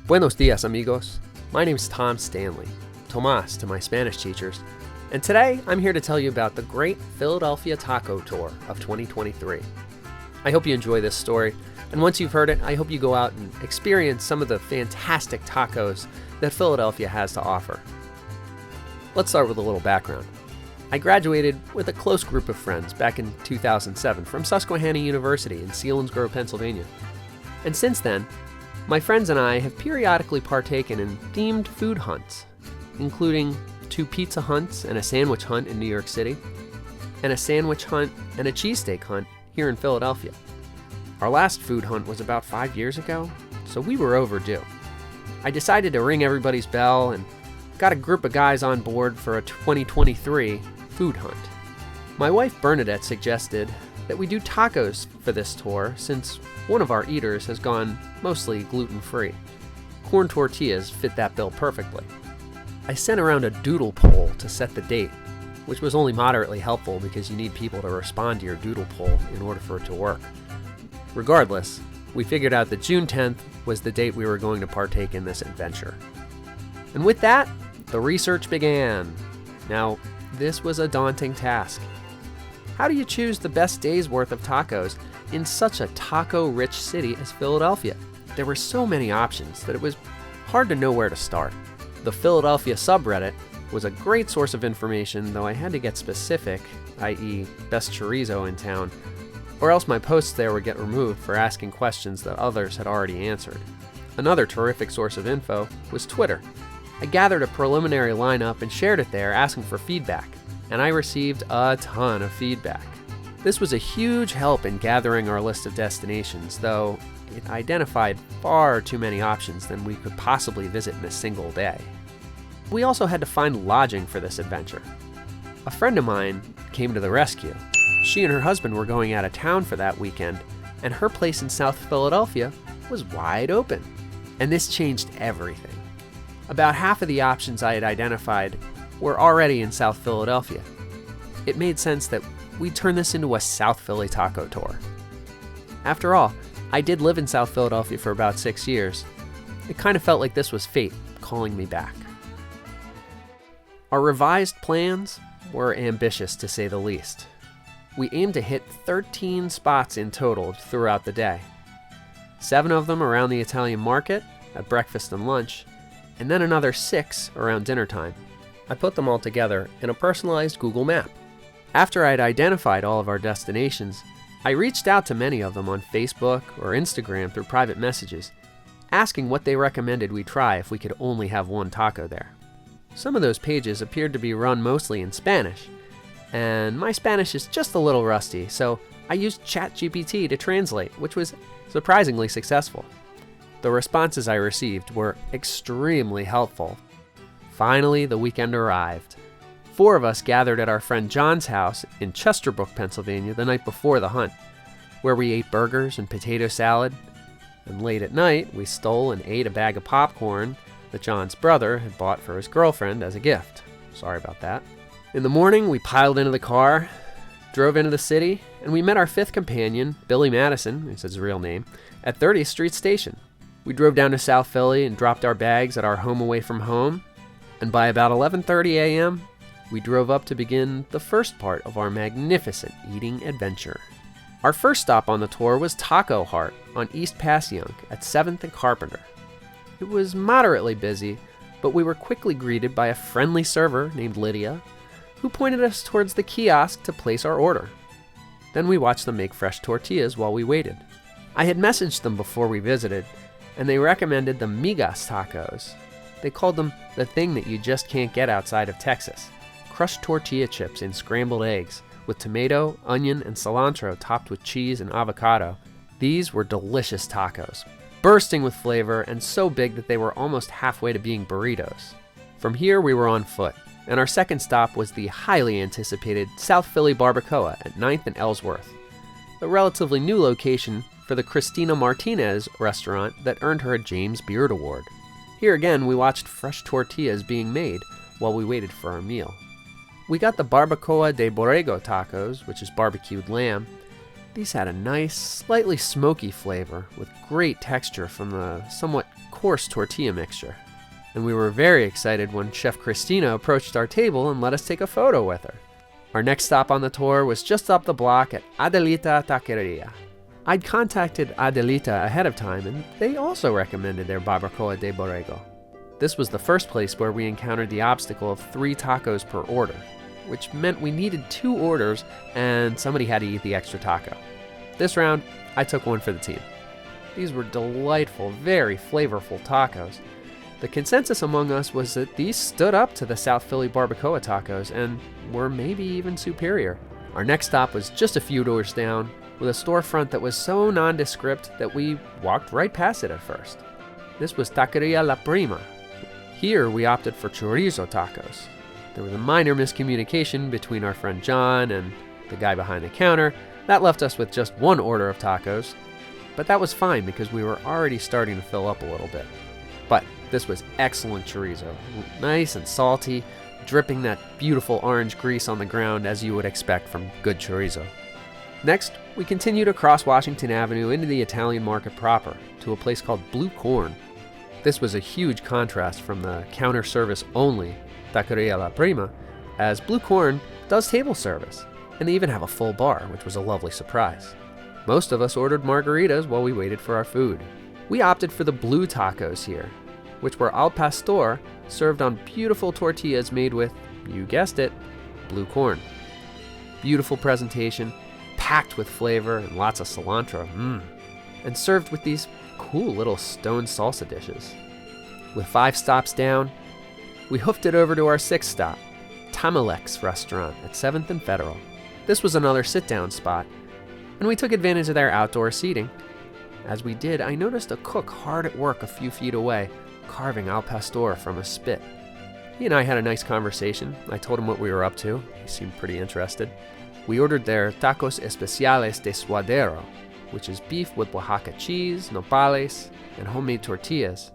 Buenos dias, amigos. My name is Tom Stanley, Tomas to my Spanish teachers, and today I'm here to tell you about the Great Philadelphia Taco Tour of 2023. I hope you enjoy this story, and once you've heard it, I hope you go out and experience some of the fantastic tacos that Philadelphia has to offer. Let's start with a little background. I graduated with a close group of friends back in 2007 from Susquehanna University in Selinsgrove, Pennsylvania. And since then, my friends and I have periodically partaken in themed food hunts, including 2 pizza hunts and a sandwich hunt in New York City, and a sandwich hunt and a cheesesteak hunt here in Philadelphia. Our last food hunt was about 5 years ago, so we were overdue. I decided to ring everybody's bell and got a group of guys on board for a 2023 food hunt. My wife Bernadette suggested that we do tacos for this tour since one of our eaters has gone mostly gluten-free. Corn tortillas fit that bill perfectly. I sent around a doodle poll to set the date, which was only moderately helpful because you need people to respond to your doodle poll in order for it to work. Regardless, we figured out that June 10th was the date we were going to partake in this adventure. And with that, the research began. Now, this was a daunting task. How do you choose the best day's worth of tacos in such a taco-rich city as Philadelphia? There were so many options that it was hard to know where to start. The Philadelphia subreddit was a great source of information, though I had to get specific, i.e. best chorizo in town, or else my posts there would get removed for asking questions that others had already answered. Another terrific source of info was Twitter. I gathered a preliminary lineup and shared it there asking for feedback, and I received a ton of feedback. This was a huge help in gathering our list of destinations, though it identified far too many options than we could possibly visit in a single day. We also had to find lodging for this adventure. A friend of mine came to the rescue. She and her husband were going out of town for that weekend, and her place in South Philadelphia was wide open. And this changed everything. About half of the options I had identified were already in South Philadelphia. It made sense that we turn this into a South Philly taco tour. After all, I did live in South Philadelphia for about 6 years. It kind of felt like this was fate calling me back. Our revised plans were ambitious to say the least. We aimed to hit 13 spots in total throughout the day. 7 of them around the Italian market, at breakfast and lunch, and then another 6 around dinner time. I put them all together in a personalized Google map. After I'd identified all of our destinations, I reached out to many of them on Facebook or Instagram through private messages, asking what they recommended we try if we could only have one taco there. Some of those pages appeared to be run mostly in Spanish, and my Spanish is just a little rusty, so I used ChatGPT to translate, which was surprisingly successful. The responses I received were extremely helpful. Finally, the weekend arrived. 4 of us gathered at our friend John's house in Chesterbrook, Pennsylvania the night before the hunt, where we ate burgers and potato salad, and late at night we stole and ate a bag of popcorn that John's brother had bought for his girlfriend as a gift. Sorry about that. In the morning, we piled into the car, drove into the city, and we met our 5th companion, Billy Madison, is his real name, at 30th Street Station. We drove down to South Philly and dropped our bags at our home away from home, and by about 11:30 a.m., we drove up to begin the first part of our magnificent eating adventure. Our first stop on the tour was Taco Heart on East Passyunk at 7th and Carpenter. It was moderately busy, but we were quickly greeted by a friendly server named Lydia, who pointed us towards the kiosk to place our order. Then we watched them make fresh tortillas while we waited. I had messaged them before we visited, and they recommended the Migas tacos. They called them the thing that you just can't get outside of Texas. Crushed tortilla chips in scrambled eggs, with tomato, onion, and cilantro topped with cheese and avocado. These were delicious tacos, bursting with flavor and so big that they were almost halfway to being burritos. From here, we were on foot, and our second stop was the highly anticipated South Philly Barbacoa at 9th and Ellsworth, a relatively new location for the Christina Martinez restaurant that earned her a James Beard Award. Here again, we watched fresh tortillas being made while we waited for our meal. We got the Barbacoa de Borrego tacos, which is barbecued lamb. These had a nice, slightly smoky flavor with great texture from the somewhat coarse tortilla mixture. And we were very excited when Chef Christina approached our table and let us take a photo with her. Our next stop on the tour was just up the block at Adelita Taqueria. I'd contacted Adelita ahead of time, and they also recommended their barbacoa de borrego. This was the first place where we encountered the obstacle of 3 tacos per order, which meant we needed 2 orders and somebody had to eat the extra taco. This round, I took one for the team. These were delightful, very flavorful tacos. The consensus among us was that these stood up to the South Philly barbacoa tacos and were maybe even superior. Our next stop was just a few doors down, with a storefront that was so nondescript that we walked right past it at first. This was Taqueria La Prima. Here we opted for chorizo tacos. There was a minor miscommunication between our friend John and the guy behind the counter. That left us with just 1 order of tacos, but that was fine because we were already starting to fill up a little bit. But this was excellent chorizo, nice and salty, dripping that beautiful orange grease on the ground as you would expect from good chorizo. Next, we continued across Washington Avenue into the Italian market proper to a place called Blue Corn. This was a huge contrast from the counter service only Taqueria La Prima, as Blue Corn does table service, and they even have a full bar, which was a lovely surprise. Most of us ordered margaritas while we waited for our food. We opted for the blue tacos here, which were al pastor, served on beautiful tortillas made with, you guessed it, blue corn. Beautiful presentation, packed with flavor and lots of cilantro, and served with these cool little stone salsa dishes. With 5 stops down, we hoofed it over to our 6th stop, Tamalex restaurant at 7th and Federal. This was another sit-down spot, and we took advantage of their outdoor seating. As we did, I noticed a cook hard at work a few feet away, carving al pastor from a spit. He and I had a nice conversation. I told him what we were up to. He seemed pretty interested. We ordered their tacos especiales de suadero, which is beef with Oaxaca cheese, nopales, and homemade tortillas,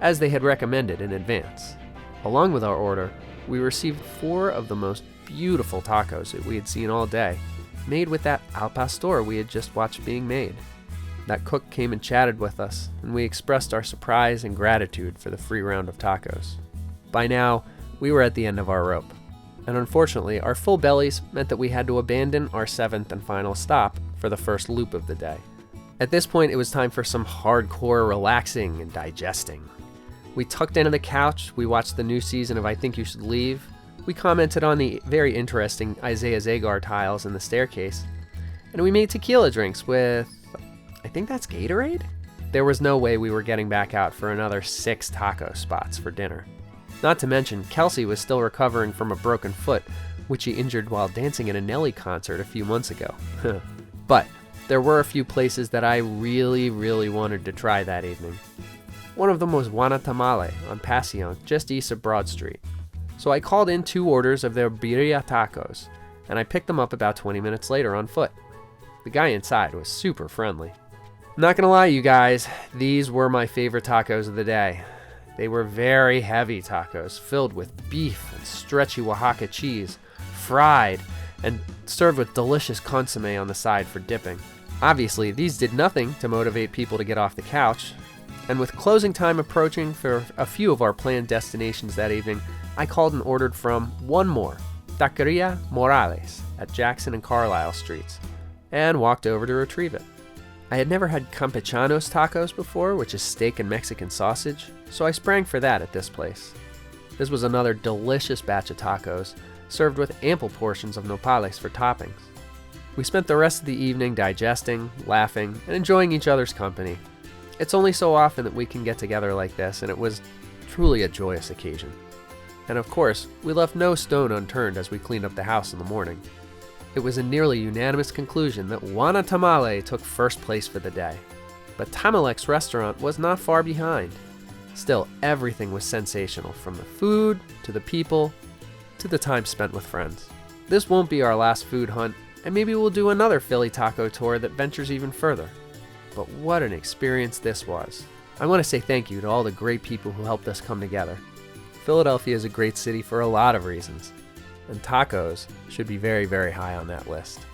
as they had recommended in advance. Along with our order, we received 4 of the most beautiful tacos that we had seen all day, made with that al pastor we had just watched being made. That cook came and chatted with us, and we expressed our surprise and gratitude for the free round of tacos. By now, we were at the end of our rope, and unfortunately, our full bellies meant that we had to abandon our 7th and final stop for the first loop of the day. At this point, it was time for some hardcore relaxing and digesting. We tucked into the couch, we watched the new season of I Think You Should Leave, we commented on the very interesting Isaiah Zagar tiles in the staircase, and we made tequila drinks with, I think that's Gatorade? There was no way we were getting back out for another 6 taco spots for dinner. Not to mention, Kelsey was still recovering from a broken foot, which he injured while dancing at a Nelly concert a few months ago. But there were a few places that I really wanted to try that evening. One of them was Juana Tamale on Passyunk, just east of Broad Street. So I called in 2 orders of their birria tacos, and I picked them up about 20 minutes later on foot. The guy inside was super friendly. I'm not gonna lie, you guys, these were my favorite tacos of the day. They were very heavy tacos, filled with beef and stretchy Oaxaca cheese, fried, and served with delicious consomme on the side for dipping. Obviously, these did nothing to motivate people to get off the couch, and with closing time approaching for a few of our planned destinations that evening, I called and ordered from one more, Taqueria Morales at Jackson and Carlisle Streets, and walked over to retrieve it. I had never had Campechanos tacos before, which is steak and Mexican sausage, so I sprang for that at this place. This was another delicious batch of tacos, served with ample portions of nopales for toppings. We spent the rest of the evening digesting, laughing, and enjoying each other's company. It's only so often that we can get together like this, and it was truly a joyous occasion. And of course, we left no stone unturned as we cleaned up the house in the morning. It was a nearly unanimous conclusion that Juana Tamale took first place for the day. But Tamalex restaurant was not far behind. Still, everything was sensational, from the food, to the people, to the time spent with friends. This won't be our last food hunt, and maybe we'll do another Philly taco tour that ventures even further. But what an experience this was. I want to say thank you to all the great people who helped us come together. Philadelphia is a great city for a lot of reasons, and tacos should be very high on that list.